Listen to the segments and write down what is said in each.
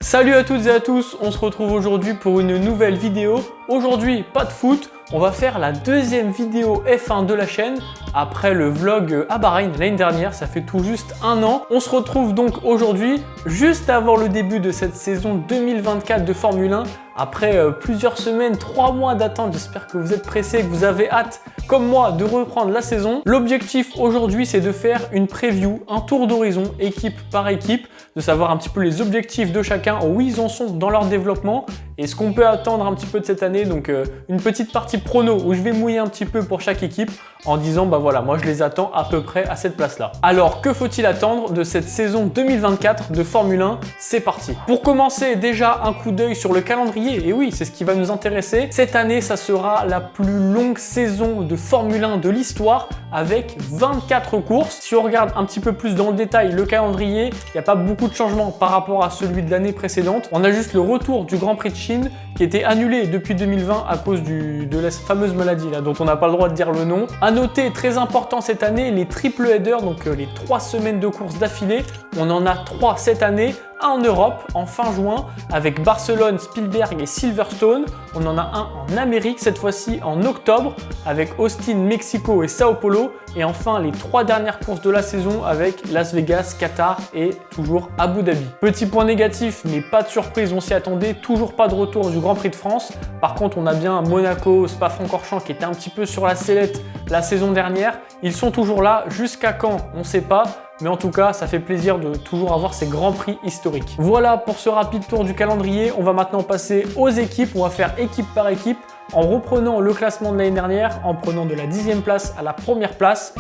Salut à toutes et à tous, on se retrouve aujourd'hui pour une nouvelle vidéo. Aujourd'hui, pas de foot, on va faire la deuxième vidéo F1 de la chaîne après le vlog à Bahreïn l'année dernière, ça fait tout juste un an. On se retrouve donc aujourd'hui, juste avant le début de cette saison 2024 de Formule 1. Après plusieurs semaines, 3 mois d'attente, j'espère que vous êtes pressés, que vous avez hâte, comme moi, de reprendre la saison. L'objectif aujourd'hui, c'est de faire une preview, un tour d'horizon, équipe par équipe, de savoir un petit peu les objectifs de chacun, où ils en sont dans leur développement et ce qu'on peut attendre un petit peu de cette année. Donc une petite partie prono où je vais mouiller un petit peu pour chaque équipe en disant bah voilà, moi je les attends à peu près à cette place-là. Alors que faut-il attendre de cette saison 2024 de Formule 1? C'est parti. Pour commencer, déjà un coup d'œil sur le calendrier. Et oui, c'est ce qui va nous intéresser. Cette année, ça sera la plus longue saison de Formule 1 de l'histoire avec 24 courses. Si on regarde un petit peu plus dans le détail le calendrier, il n'y a pas beaucoup de changements par rapport à celui de l'année précédente. On a juste le retour du Grand Prix de Chine qui était annulé depuis 2020 à cause de la fameuse maladie là, dont on n'a pas le droit de dire le nom. À noter, très important cette année, les triple headers, donc les 3 semaines de course d'affilée. On en a 3 cette année. Un en Europe en fin juin avec Barcelone, Spielberg et Silverstone. On en a un en Amérique cette fois-ci en octobre avec Austin, Mexico et Sao Paulo. Et enfin les 3 dernières courses de la saison avec Las Vegas, Qatar et toujours Abu Dhabi. Petit point négatif mais pas de surprise, on s'y attendait, toujours pas de retour du Grand Prix de France. Par contre on a bien Monaco, Spa-Francorchamps qui était un petit peu sur la sellette la saison dernière. Ils sont toujours là, jusqu'à quand on ne sait pas. Mais en tout cas, ça fait plaisir de toujours avoir ces grands prix historiques. Voilà pour ce rapide tour du calendrier. On va maintenant passer aux équipes. On va faire équipe par équipe en reprenant le classement de l'année dernière, en prenant de la 10e place à la première place.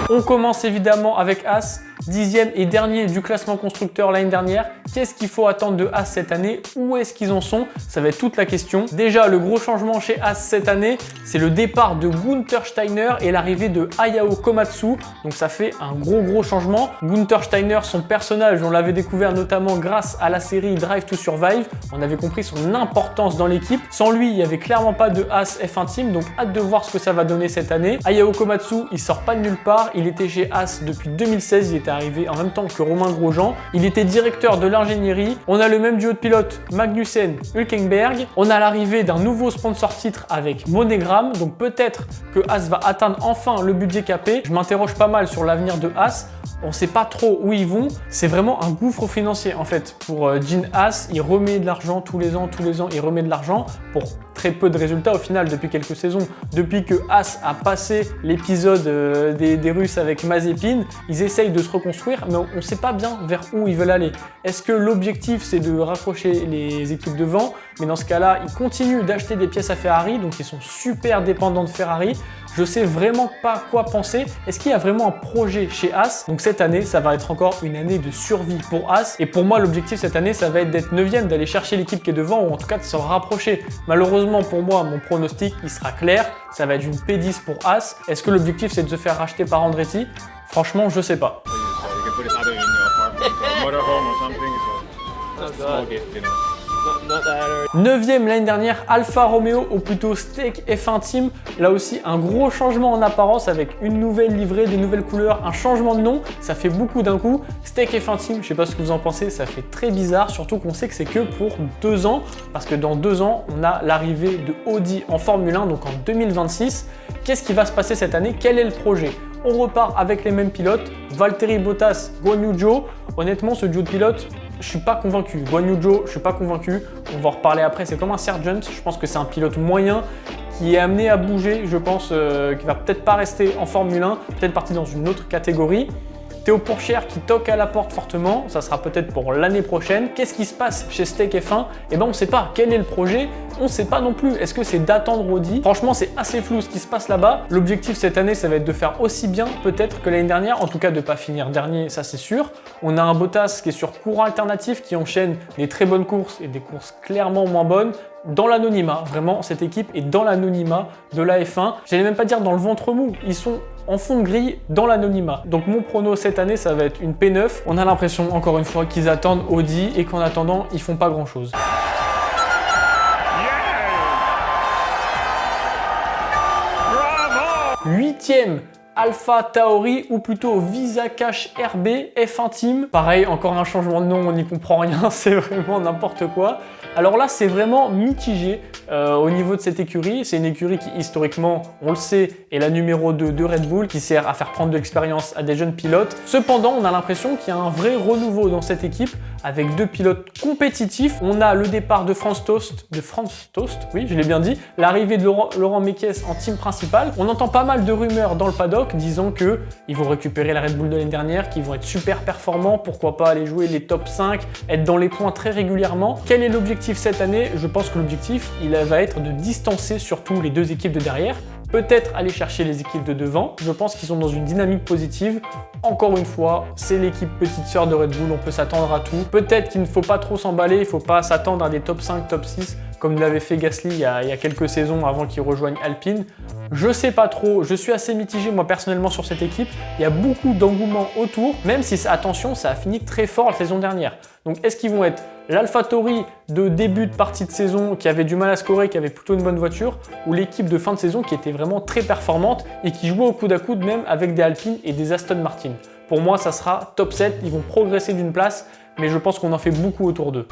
On commence évidemment avec As, 10e et dernier du classement constructeur l'année dernière. Qu'est-ce qu'il faut attendre de As cette année? Où est-ce qu'ils en sont? Ça va être toute la question. Déjà, le gros changement chez As cette année, c'est le départ de Gunther Steiner et l'arrivée de Hayao Komatsu. Donc ça fait un gros changement. Gunther Steiner, son personnage, on l'avait découvert notamment grâce à la série Drive to Survive. On avait compris son importance dans l'équipe. Sans lui, il n'y avait clairement pas de As F1 Team. Donc hâte de voir ce que ça va donner cette année. Hayao Komatsu, il sort pas de nulle part. Il était chez As depuis 2016. Il était arrivé en même temps que Romain Grosjean. Il était directeur de l'ingénierie. On a le même duo de pilotes, Magnussen, Hülkenberg. On a l'arrivée d'un nouveau sponsor titre avec Monogram. Donc peut-être que As va atteindre enfin le budget capé. Je m'interroge pas mal sur l'avenir de As. On ne sait pas trop où ils vont. C'est vraiment un gouffre financier en fait. Pour Gene Haas, il remet de l'argent tous les ans, il remet de l'argent pour très peu de résultats au final depuis quelques saisons. Depuis que Haas a passé l'épisode des Russes avec Mazepin, ils essayent de se reconstruire, mais on ne sait pas bien vers où ils veulent aller. Est-ce que l'objectif c'est de raccrocher les équipes devant? Mais dans ce cas-là, ils continuent d'acheter des pièces à Ferrari, donc ils sont super dépendants de Ferrari. Je sais vraiment pas quoi penser. Est-ce qu'il y a vraiment un projet chez As? Donc cette année, ça va être encore une année de survie pour As. Et pour moi, l'objectif cette année, ça va être d'être 9e, d'aller chercher l'équipe qui est devant ou en tout cas de se rapprocher. Malheureusement pour moi, mon pronostic, il sera clair. Ça va être une P10 pour As. Est-ce que l'objectif c'est de se faire racheter par Andretti? Franchement, je sais pas. Neuvième l'année dernière, Alfa Romeo, ou plutôt Steak F1 Team. Là aussi, un gros changement en apparence avec une nouvelle livrée, des nouvelles couleurs, un changement de nom. Ça fait beaucoup d'un coup. Steak F1 Team, je sais pas ce que vous en pensez, ça fait très bizarre. Surtout qu'on sait que c'est que pour 2 ans. Parce que dans 2 ans, on a l'arrivée de Audi en Formule 1, donc en 2026. Qu'est-ce qui va se passer cette année? Quel est le projet? On repart avec les mêmes pilotes. Valtteri Bottas, Guan Yu Zhou. Honnêtement, ce duo de pilotes, je suis pas convaincu. Guan Yu Zhou, je suis pas convaincu. On va en reparler après. C'est comme un Sargent. Je pense que c'est un pilote moyen qui est amené à bouger. Je pense qu'il va peut-être pas rester en Formule 1, peut-être partir dans une autre catégorie. Théo Pourchaire qui toque à la porte fortement, ça sera peut-être pour l'année prochaine. Qu'est-ce qui se passe chez Steak F1? Eh ben on ne sait pas. Quel est le projet? On ne sait pas non plus. Est-ce que c'est d'attendre Audi? Franchement, c'est assez flou ce qui se passe là-bas. L'objectif cette année, ça va être de faire aussi bien peut-être que l'année dernière, en tout cas de ne pas finir dernier, ça c'est sûr. On a un Bottas qui est sur courant alternatif, qui enchaîne des très bonnes courses et des courses clairement moins bonnes. Dans l'anonymat, vraiment, cette équipe est dans l'anonymat de la F1. J'allais même pas dire dans le ventre mou, ils sont en fond de grille dans l'anonymat. Donc mon prono cette année, ça va être une P9. On a l'impression, encore une fois, qu'ils attendent Audi et qu'en attendant, ils font pas grand-chose. Huitième Alpha Tauri ou plutôt Visa Cash RB F1 Team. Pareil, encore un changement de nom, on n'y comprend rien, c'est vraiment n'importe quoi. Alors là, c'est vraiment mitigé au niveau de cette écurie. C'est une écurie qui, historiquement, on le sait, est la numéro 2 de Red Bull, qui sert à faire prendre de l'expérience à des jeunes pilotes. Cependant, on a l'impression qu'il y a un vrai renouveau dans cette équipe, avec 2 pilotes compétitifs. On a le départ de Franz Tost, oui, je l'ai bien dit, l'arrivée de Laurent Mekies en team principal. On entend pas mal de rumeurs dans le paddock disant qu'ils vont récupérer la Red Bull de l'année dernière, qu'ils vont être super performants, pourquoi pas aller jouer les top 5, être dans les points très régulièrement. Quel est l'objectif cette année? Je pense que l'objectif, il va être de distancer surtout les 2 équipes de derrière, peut-être aller chercher les équipes de devant. Je pense qu'ils sont dans une dynamique positive. Encore une fois, c'est l'équipe petite sœur de Red Bull, on peut s'attendre à tout. Peut-être qu'il ne faut pas trop s'emballer, il ne faut pas s'attendre à des top 5, top 6, comme l'avait fait Gasly il y a quelques saisons avant qu'il rejoigne Alpine. Je sais pas trop, je suis assez mitigé moi personnellement sur cette équipe. Il y a beaucoup d'engouement autour, même si, attention, ça a fini très fort la saison dernière. Donc est-ce qu'ils vont être l'AlphaTauri de début de partie de saison qui avait du mal à scorer, qui avait plutôt une bonne voiture, ou l'équipe de fin de saison qui était vraiment très performante et qui jouait au coude à coude même avec des Alpine et des Aston Martin? Pour moi, ça sera top 7, ils vont progresser d'une place, mais je pense qu'on en fait beaucoup autour d'eux.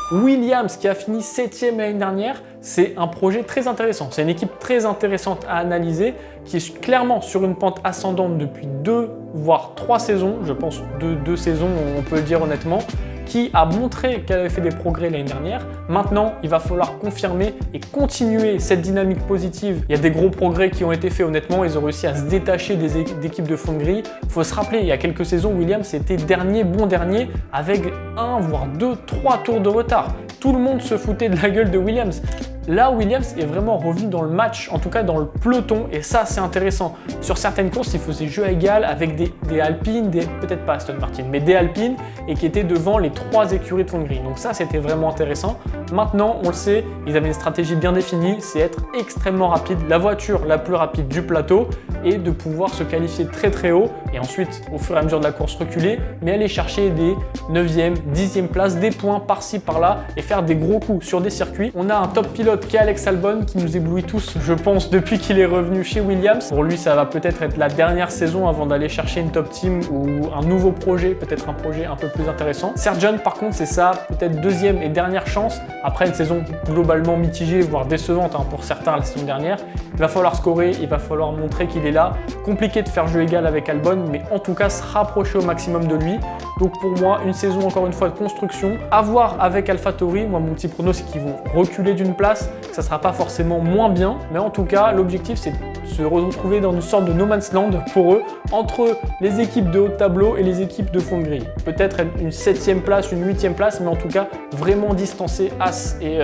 Williams qui a fini 7e l'année dernière, c'est un projet très intéressant. C'est une équipe très intéressante à analyser qui est clairement sur une pente ascendante depuis 2 voire 3 saisons, je pense 2 saisons on peut le dire honnêtement, qui a montré qu'elle avait fait des progrès l'année dernière. Maintenant, il va falloir confirmer et continuer cette dynamique positive. Il y a des gros progrès qui ont été faits honnêtement, ils ont réussi à se détacher des équipes de fond de grille. Il faut se rappeler, il y a quelques saisons, Williams était bon dernier avec 1 voire 2, 3 tours de retard. Tout le monde se foutait de la gueule de Williams. Là, Williams est vraiment revenu dans le match, en tout cas dans le peloton, et ça, c'est intéressant. Sur certaines courses, il faisait jeu égal avec des Alpines, peut-être pas Aston Martin, mais des Alpines, et qui étaient devant les 3 écuries de fond de grille. Donc ça, c'était vraiment intéressant. Maintenant, on le sait, ils avaient une stratégie bien définie, c'est être extrêmement rapide, la voiture la plus rapide du plateau, et de pouvoir se qualifier très très haut, et ensuite, au fur et à mesure de la course, reculer, mais aller chercher des 9e, 10e places, des points par-ci, par-là, et faire des gros coups sur des circuits. On a un top pilote qui est Alex Albon, qui nous éblouit tous, je pense, depuis qu'il est revenu chez Williams. Pour lui, ça va peut-être être la dernière saison avant d'aller chercher une top team ou un nouveau projet, peut-être un projet un peu plus intéressant. Sargent, par contre, c'est ça, peut-être 2e et dernière chance, après une saison globalement mitigée, voire décevante pour certains la saison dernière. Il va falloir scorer, il va falloir montrer qu'il est là. Compliqué de faire jeu égal avec Albon, mais en tout cas, se rapprocher au maximum de lui. Donc pour moi, une saison encore une fois de construction. À voir avec AlphaTauri, moi mon petit prono c'est qu'ils vont reculer d'une place, ça sera pas forcément moins bien, mais en tout cas l'objectif c'est de se retrouver dans une sorte de no man's land pour eux, entre les équipes de haut de tableau et les équipes de fond de grille. Peut-être une 7e place, une 8e place, mais en tout cas vraiment distancer As et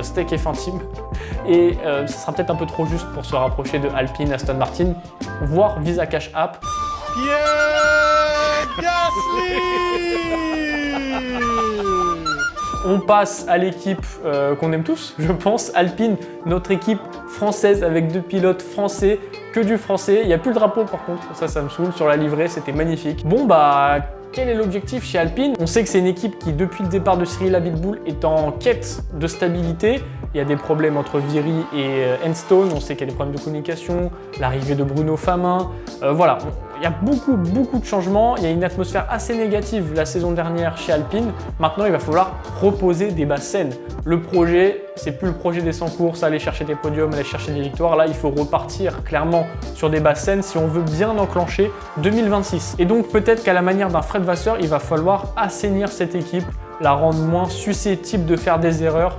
Steak F1 Team. Et ça sera peut-être un peu trop juste pour se rapprocher de Alpine, Aston Martin, voire Visa Cash App. Pierre Gasly. On passe à l'équipe qu'on aime tous, je pense, Alpine, notre équipe française avec 2 pilotes français, que du français. Il n'y a plus le drapeau par contre, ça me saoule, sur la livrée, c'était magnifique. Bon bah, quel est l'objectif chez Alpine? On sait que c'est une équipe qui, depuis le départ de Cyril Abiteboul, est en quête de stabilité. Il y a des problèmes entre Viry et Enstone, on sait qu'il y a des problèmes de communication, l'arrivée de Bruno Famin, voilà. Il y a beaucoup de changements, il y a une atmosphère assez négative la saison dernière chez Alpine. Maintenant, il va falloir reposer des bases saines. Le projet, c'est plus le projet des 100 courses, aller chercher des podiums, aller chercher des victoires. Là, il faut repartir clairement sur des bases saines si on veut bien enclencher 2026. Et donc, peut-être qu'à la manière d'un Fred Vasseur, il va falloir assainir cette équipe, la rendre moins susceptible de faire des erreurs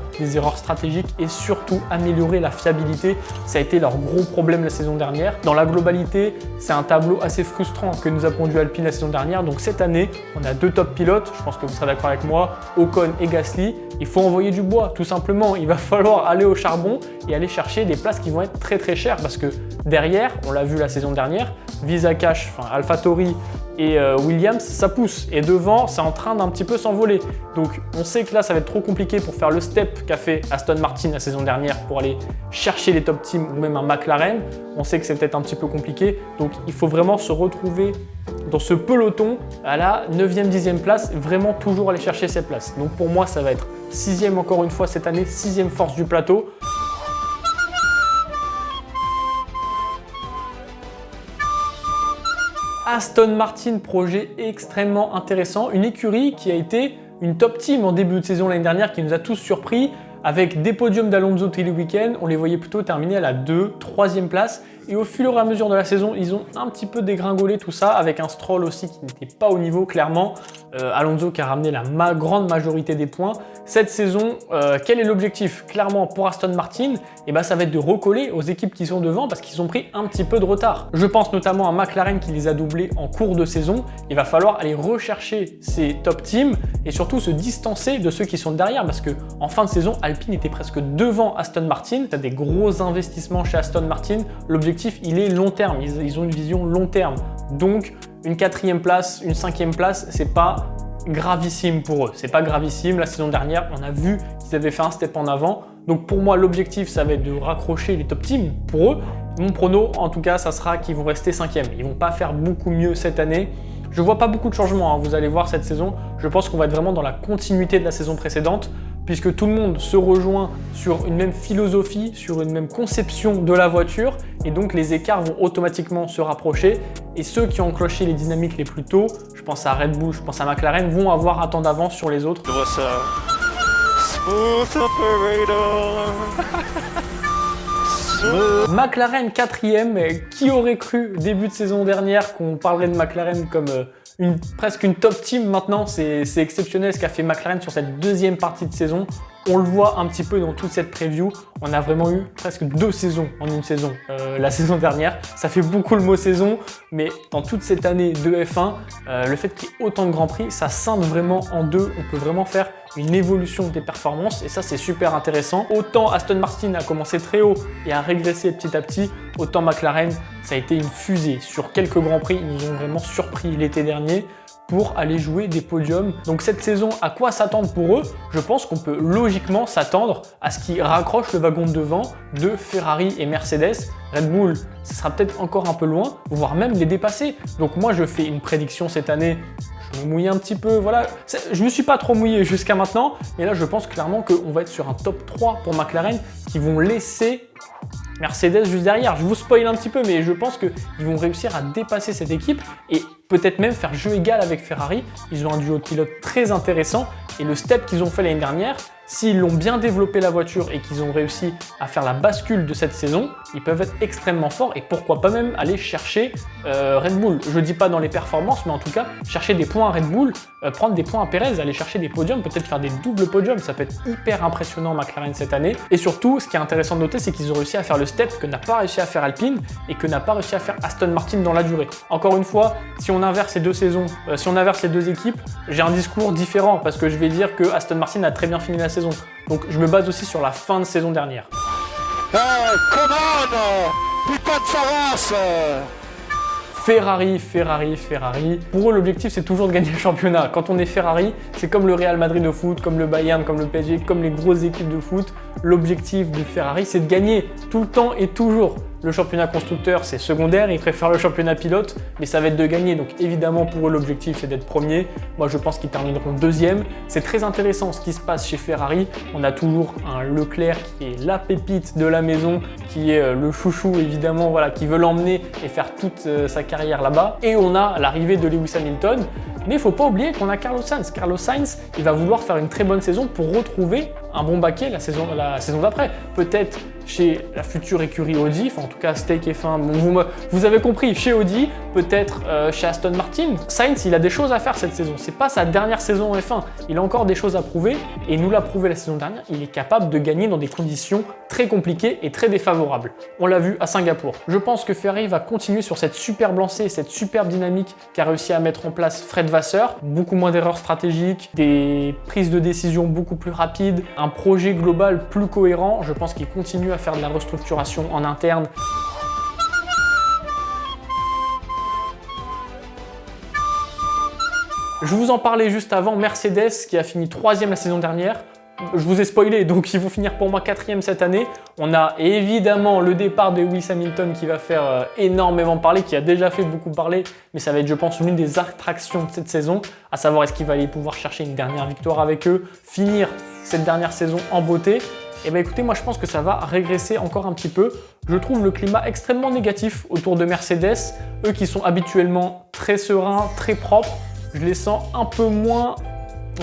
stratégiques et surtout améliorer la fiabilité. Ça a été leur gros problème la saison dernière. Dans la globalité, c'est un tableau assez frustrant que nous a pondu Alpine la saison dernière. Donc cette année, on a 2 top pilotes, je pense que vous serez d'accord avec moi, Ocon et Gasly. Il faut envoyer du bois, tout simplement. Il va falloir aller au charbon et aller chercher des places qui vont être très chères parce que derrière, on l'a vu la saison dernière, Visa Cash, enfin AlphaTauri et Williams, ça pousse. Et devant, c'est en train d'un petit peu s'envoler. Donc on sait que là, ça va être trop compliqué pour faire le step qu'a fait Aston Martin la saison dernière pour aller chercher les top teams ou même un McLaren. On sait que c'est peut-être un petit peu compliqué. Donc il faut vraiment se retrouver dans ce peloton à la 9e, 10e place, vraiment toujours aller chercher ces places. Donc pour moi, ça va être 6e encore une fois cette année, 6e force du plateau. Aston Martin, projet extrêmement intéressant, une écurie qui a été une top team en début de saison l'année dernière, qui nous a tous surpris, avec des podiums d'Alonso tous les week-ends. On les voyait plutôt terminer à la 2e, 3e place. Et au fur et à mesure de la saison, ils ont un petit peu dégringolé tout ça, avec un Stroll aussi qui n'était pas au niveau, clairement. Alonso qui a ramené la grande majorité des points. Cette saison, quel est l'objectif? Clairement, pour Aston Martin, ça va être de recoller aux équipes qui sont devant parce qu'ils ont pris un petit peu de retard. Je pense notamment à McLaren qui les a doublés en cours de saison. Il va falloir aller rechercher ces top teams et surtout se distancer de ceux qui sont derrière parce qu'en fin de saison, Alpine était presque devant Aston Martin. Tu as des gros investissements chez Aston Martin. L'objectif, il est long terme. Ils ont une vision long terme. Donc, une 4e place, une 5e place, c'est pas gravissime pour eux. C'est pas gravissime. La saison dernière, on a vu qu'ils avaient fait un step en avant. Donc pour moi, l'objectif, ça va être de raccrocher les top teams pour eux. Mon prono, en tout cas, ça sera qu'ils vont rester 5e. Ils vont pas faire beaucoup mieux cette année. Je vois pas beaucoup de changements, hein. Vous allez voir cette saison. Je pense qu'on va être vraiment dans la continuité de la saison précédente, puisque tout le monde se rejoint sur une même philosophie, sur une même conception de la voiture, et donc les écarts vont automatiquement se rapprocher. Et ceux qui ont enclenché les dynamiques les plus tôt, je pense à Red Bull, je pense à McLaren, vont avoir un temps d'avance sur les autres. McLaren 4e, qui aurait cru début de saison dernière qu'on parlerait de McLaren comme presque une top team maintenant. C'est exceptionnel ce qu'a fait McLaren sur cette 2e partie de saison. On le voit un petit peu dans toute cette preview. On a vraiment eu presque 2 saisons en une saison. La saison dernière, ça fait beaucoup le mot saison, mais dans toute cette année de F1, le fait qu'il y ait autant de Grands Prix, ça scinde vraiment en deux. On peut vraiment faire une évolution des performances et ça, c'est super intéressant. Autant Aston Martin a commencé très haut et a régressé petit à petit, autant McLaren, ça a été une fusée. Sur quelques Grands Prix, ils nous ont vraiment surpris l'été dernier pour aller jouer des podiums. Donc cette saison, à quoi s'attendre pour eux? Je pense qu'on peut logiquement s'attendre à ce qu'ils raccrochent le wagon de devant de Ferrari et Mercedes. Red Bull, ce sera peut-être encore un peu loin, voire même les dépasser. Donc moi, je fais une prédiction cette année. Je me mouille un petit peu, voilà. Je ne me suis pas trop mouillé jusqu'à maintenant, mais là, je pense clairement qu'on va être sur un top 3 pour McLaren qui vont laisser Mercedes juste derrière. Je vous spoil un petit peu, mais je pense qu'ils vont réussir à dépasser cette équipe et peut-être même faire jeu égal avec Ferrari. Ils ont un duo de pilotes très intéressant et le step qu'ils ont fait l'année dernière, s'ils l'ont bien développé la voiture et qu'ils ont réussi à faire la bascule de cette saison, ils peuvent être extrêmement forts et pourquoi pas même aller chercher Red Bull. Je dis pas dans les performances, mais en tout cas chercher des points à Red Bull, prendre des points à Perez, aller chercher des podiums, peut-être faire des doubles podiums. Ça peut être hyper impressionnant McLaren cette année. Et surtout, ce qui est intéressant de noter, c'est qu'ils ont réussi à faire le step que n'a pas réussi à faire Alpine et que n'a pas réussi à faire Aston Martin dans la durée. Encore une fois, si on inverse ces deux saisons, si on inverse les deux équipes, j'ai un discours différent parce que je vais dire que Aston Martin a très bien fini la saison. Donc je me base aussi sur la fin de saison dernière. Hey, come on! Putain de Saras! Ferrari. Pour eux, l'objectif, c'est toujours de gagner le championnat. Quand on est Ferrari, c'est comme le Real Madrid de foot, comme le Bayern, comme le PSG, comme les grosses équipes de foot. L'objectif de Ferrari, c'est de gagner tout le temps et toujours. Le championnat constructeur, c'est secondaire, ils préfèrent le championnat pilote, mais ça va être de gagner. Donc évidemment, pour eux, l'objectif, c'est d'être premier. Moi, je pense qu'ils termineront 2e. C'est très intéressant ce qui se passe chez Ferrari. On a toujours un Leclerc qui est la pépite de la maison, qui est le chouchou, évidemment, voilà, qui veut l'emmener et faire toute sa carrière là-bas. Et on a l'arrivée de Lewis Hamilton. Mais il ne faut pas oublier qu'on a Carlos Sainz. Carlos Sainz, il va vouloir faire une très bonne saison pour retrouver un bon baquet la saison d'après. Peut-être chez la future écurie Audi, enfin en tout cas Steak F1, bon, vous avez compris, chez Audi, peut-être chez Aston Martin. Sainz, il a des choses à faire cette saison. C'est pas sa dernière saison en F1. Il a encore des choses à prouver et il nous l'a prouvé la saison dernière. Il est capable de gagner dans des conditions très compliquées et très défavorables. On l'a vu à Singapour. Je pense que Ferrari va continuer sur cette superbe lancée, cette superbe dynamique qu'a réussi à mettre en place Fred Vasseur. Beaucoup moins d'erreurs stratégiques, des prises de décision beaucoup plus rapides, un projet global plus cohérent. Je pense qu'il continue à faire de la restructuration en interne. Je vous en parlais juste avant, Mercedes qui a fini 3e la saison dernière. Je vous ai spoilé, donc ils vont finir pour moi 4e cette année. On a évidemment le départ de Lewis Hamilton qui va faire énormément parler, qui a déjà fait beaucoup parler, mais ça va être, je pense, l'une des attractions de cette saison, à savoir est-ce qu'il va aller pouvoir chercher une dernière victoire avec eux, finir cette dernière saison en beauté. Et bien écoutez, moi je pense que ça va régresser encore un petit peu. Je trouve le climat extrêmement négatif autour de Mercedes, eux qui sont habituellement très sereins, très propres. Je les sens un peu moins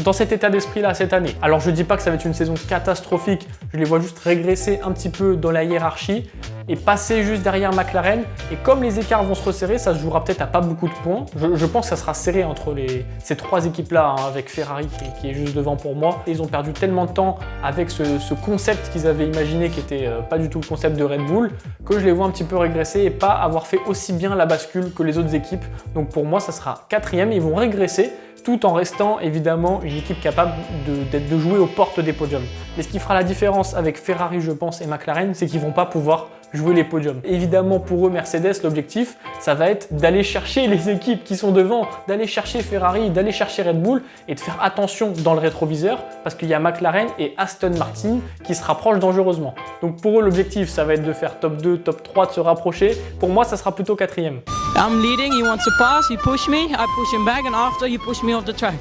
dans cet état d'esprit-là cette année. Alors je dis pas que ça va être une saison catastrophique, je les vois juste régresser un petit peu dans la hiérarchie et passer juste derrière McLaren. Et comme les écarts vont se resserrer, ça se jouera peut-être à pas beaucoup de points. Je pense que ça sera serré entre ces trois équipes-là, hein, avec Ferrari qui est juste devant pour moi. Et ils ont perdu tellement de temps avec ce concept qu'ils avaient imaginé, qui était pas du tout le concept de Red Bull, que je les vois un petit peu régresser et pas avoir fait aussi bien la bascule que les autres équipes. Donc pour moi, ça sera 4e, ils vont régresser, tout en restant évidemment une équipe capable de jouer aux portes des podiums. Mais ce qui fera la différence avec Ferrari, je pense, et McLaren, c'est qu'ils ne vont pas pouvoir jouer les podiums. Évidemment, pour eux, Mercedes, l'objectif, ça va être d'aller chercher les équipes qui sont devant, d'aller chercher Ferrari, d'aller chercher Red Bull et de faire attention dans le rétroviseur parce qu'il y a McLaren et Aston Martin qui se rapprochent dangereusement. Donc pour eux, l'objectif, ça va être de faire top 2, top 3, de se rapprocher. Pour moi, ça sera plutôt 4e. I'm leading, he wants to pass, he push me, I push him back, and after he push me off the track.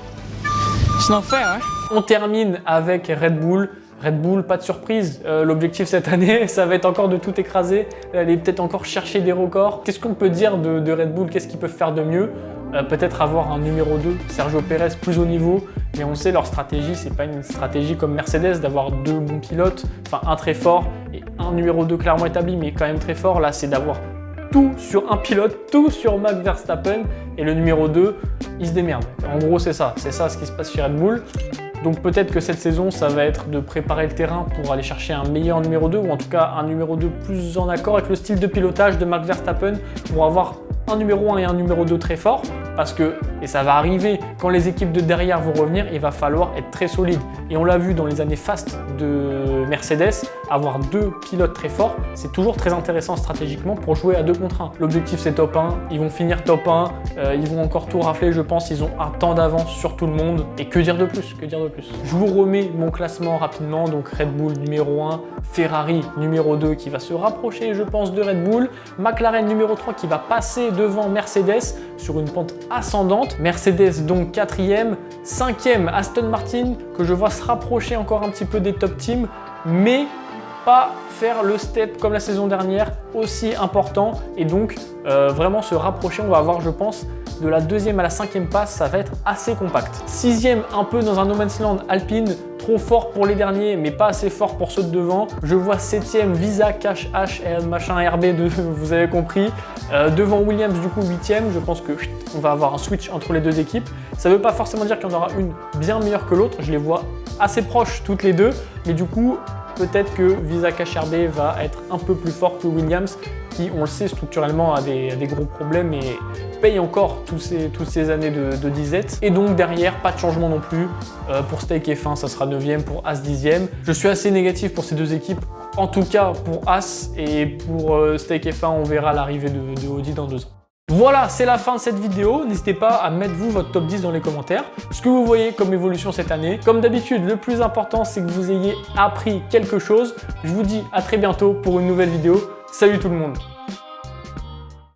It's not fair, hein? On termine avec Red Bull. Red Bull, pas de surprise. L'objectif cette année, ça va être encore de tout écraser, aller peut-être encore chercher des records. Qu'est-ce qu'on peut dire de Red Bull? Qu'est-ce qu'ils peuvent faire de mieux? Peut-être avoir un numéro 2, Sergio Pérez, plus haut niveau. Mais on sait, leur stratégie, c'est pas une stratégie comme Mercedes d'avoir deux bons pilotes, enfin un très fort et un numéro 2 clairement établi, mais quand même très fort. Là, c'est d'avoir tout sur un pilote, tout sur Max Verstappen, et le numéro 2, il se démerde. En gros, c'est ça ce qui se passe chez Red Bull. Donc peut-être que cette saison, ça va être de préparer le terrain pour aller chercher un meilleur numéro 2, ou en tout cas un numéro 2 plus en accord avec le style de pilotage de Max Verstappen, pour avoir un numéro 1 et un numéro 2 très fort, parce que, et ça va arriver, quand les équipes de derrière vont revenir, il va falloir être très solide. Et on l'a vu dans les années fastes de Mercedes, avoir deux pilotes très forts, c'est toujours très intéressant stratégiquement pour jouer à 2 contre 1. L'objectif c'est top 1, ils vont finir top 1, ils vont encore tout rafler, je pense, ils ont un temps d'avance sur tout le monde. Et que dire de plus, que dire de plus. Je vous remets mon classement rapidement, donc Red Bull numéro 1, Ferrari numéro 2 qui va se rapprocher, je pense, de Red Bull, McLaren numéro 3 qui va passer devant Mercedes sur une pente ascendante, Mercedes donc 4e, 5e Aston Martin que je vois se rapprocher encore un petit peu des top teams, mais pas faire le step comme la saison dernière aussi important et donc vraiment se rapprocher. On va avoir, je pense, de la 2e à la 5e passe, ça va être assez compact. 6e, un peu dans un no man's land, Alpine, trop fort pour les derniers mais pas assez fort pour ceux de devant. Je vois 7e Visa, Cash, H, machin RB2, vous avez compris. Devant Williams, du coup 8e, je pense que on va avoir un switch entre les deux équipes. Ça ne veut pas forcément dire qu'il y en aura une bien meilleure que l'autre, je les vois assez proches toutes les deux, mais du coup peut-être que Visa Cash RB va être un peu plus fort que Williams, qui, on le sait, structurellement a des gros problèmes et paye encore toutes ces années de disette. Et donc derrière, pas de changement non plus. Pour Steak F1, ça sera 9e, pour As 10e. Je suis assez négatif pour ces deux équipes, en tout cas pour As, et pour Steak F1, on verra l'arrivée de Audi dans 2 ans. Voilà, c'est la fin de cette vidéo. N'hésitez pas à mettre vous votre top 10 dans les commentaires. Ce que vous voyez comme évolution cette année. Comme d'habitude, le plus important, c'est que vous ayez appris quelque chose. Je vous dis à très bientôt pour une nouvelle vidéo. Salut tout le monde!